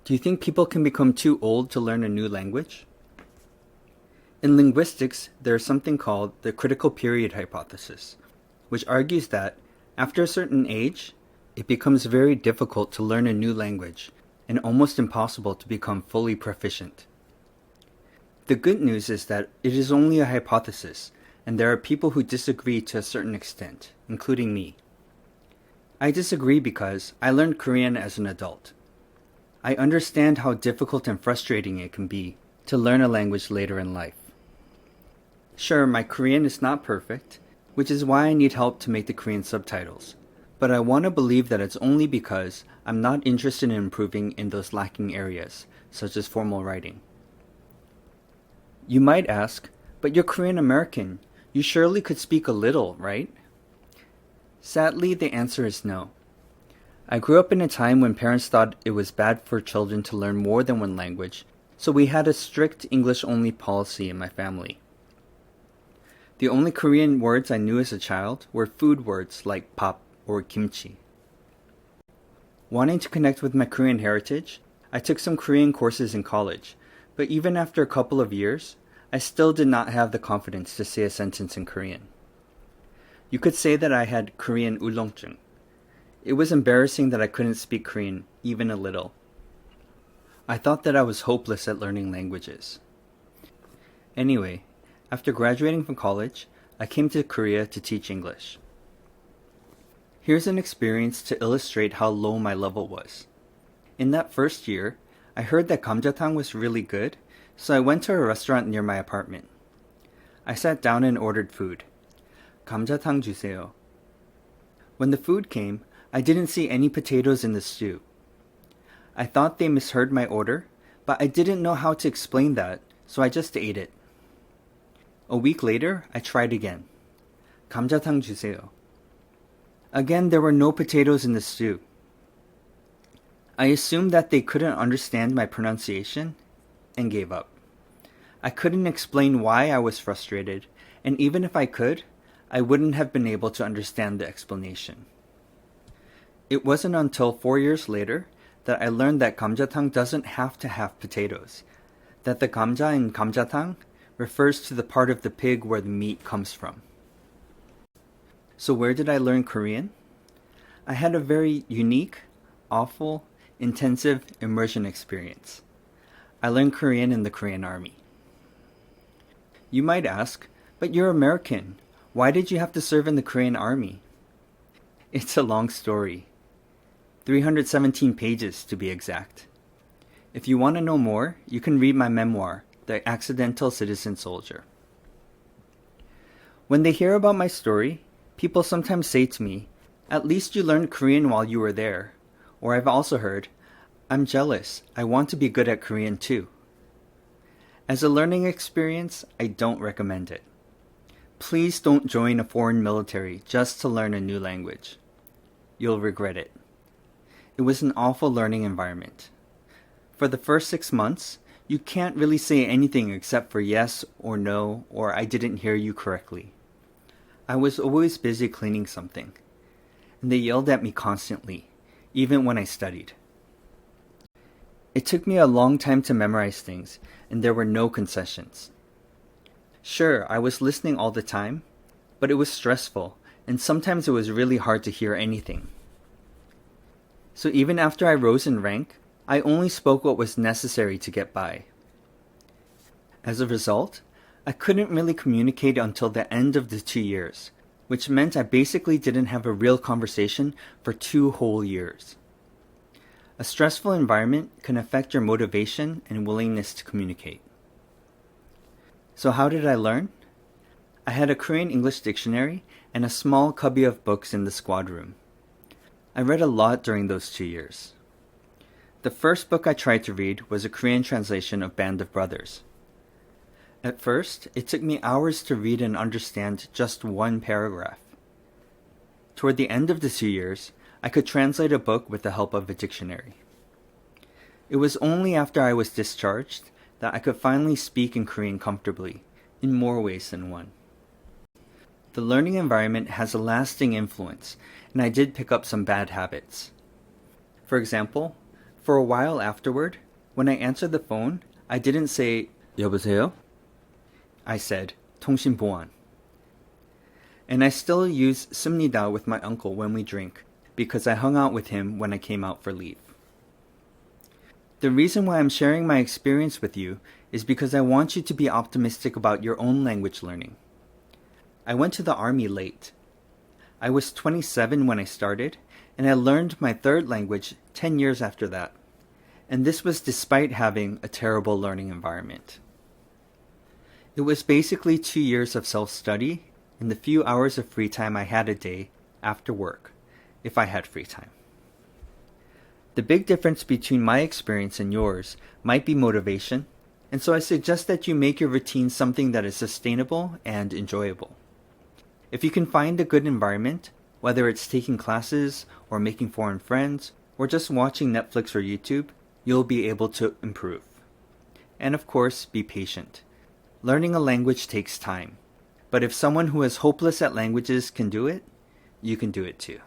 Do you think people can become too old to learn a new language? In linguistics, there is something called the critical period hypothesis, which argues that after a certain age, it becomes very difficult to learn a new language and almost impossible to become fully proficient. The good news is that it is only a hypothesis, and there are people who disagree to a certain extent, including me. I disagree because I learned Korean as an adult. I understand how difficult and frustrating it can be to learn a language later in life. Sure, my Korean is not perfect, which is why I need help to make the Korean subtitles, but I want to believe that it's only because I'm not interested in improving in those lacking areas, such as formal writing. You might ask, but you're Korean American. You surely could speak a little, right? Sadly, the answer is no. I grew up in a time when parents thought it was bad for children to learn more than one language, so we had a strict English-only policy in my family. The only Korean words I knew as a child were food words like pap or kimchi. Wanting to connect with my Korean heritage, I took some Korean courses in college, but even after a couple of years, I still did not have the confidence to say a sentence in Korean. You could say that I had Korean ulong증. It was embarrassing that I couldn't speak Korean even a little. I thought that I was hopeless at learning languages. Anyway, after graduating from college, I came to Korea to teach English. Here's an experience to illustrate how low my level was. In that first year, I heard that 감자탕 was really good, so I went to a restaurant near my apartment. I sat down and ordered food. 감자탕 주세요. When the food came, I didn't see any potatoes in the stew. I thought they misheard my order, but I didn't know how to explain that, so I just ate it. A week later, I tried again. 감자탕 주세요. Again, there were no potatoes in the stew. I assumed that they couldn't understand my pronunciation and gave up. I couldn't explain why I was frustrated, and even if I could, I wouldn't have been able to understand the explanation. It wasn't until 4 years later that I learned that 감자탕 doesn't have to have potatoes, that the 감자 in 감자탕 refers to the part of the pig where the meat comes from. So where did I learn Korean? I had a very unique, awful, intensive immersion experience. I learned Korean in the Korean Army. You might ask, but you're American. Why did you have to serve in the Korean Army? It's a long story. 317 pages to be exact. If you want to know more, you can read my memoir, The Accidental Citizen Soldier. When they hear about my story, people sometimes say to me, "At least you learned Korean while you were there." Or I've also heard, "I'm jealous. I want to be good at Korean too." As a learning experience, I don't recommend it. Please don't join a foreign military just to learn a new language. You'll regret it. It was an awful learning environment. For the first 6 months, you can't really say anything except for yes or no or I didn't hear you correctly. I was always busy cleaning something, and they yelled at me constantly, even when I studied. It took me a long time to memorize things, and there were no concessions. Sure, I was listening all the time, but it was stressful, and sometimes it was really hard to hear anything. So even after I rose in rank, I only spoke what was necessary to get by. As a result, I couldn't really communicate until the end of the 2 years, which meant I basically didn't have a real conversation for 2 whole years. A stressful environment can affect your motivation and willingness to communicate. So how did I learn? I had a Korean English dictionary and a small cubby of books in the squad room. I read a lot during those 2 years. The first book I tried to read was a Korean translation of Band of Brothers. At first, it took me hours to read and understand just one paragraph. Toward the end of the 2 years, I could translate a book with the help of a dictionary. It was only after I was discharged that I could finally speak in Korean comfortably, in more ways than one. The learning environment has a lasting influence, and I did pick up some bad habits. For example, For a while afterward, when I answered the phone, I didn't say 여보세요? I said 통신보안. And I still use 씁니다 with my uncle when we drink, because I hung out with him when I came out for leave. The reason why I'm sharing my experience with you is because I want you to be optimistic about your own language learning. I went to the army late. I was 27 when I started, and I learned my third language 10 years after that. And this was despite having a terrible learning environment. It was basically 2 years of self-study and the few hours of free time I had a day after work, if I had free time. The big difference between my experience and yours might be motivation, and so I suggest that you make your routine something that is sustainable and enjoyable. If you can find a good environment, whether it's taking classes or making foreign friends or just watching Netflix or YouTube, you'll be able to improve. And of course, be patient. Learning a language takes time, but if someone who is hopeless at languages can do it, you can do it too.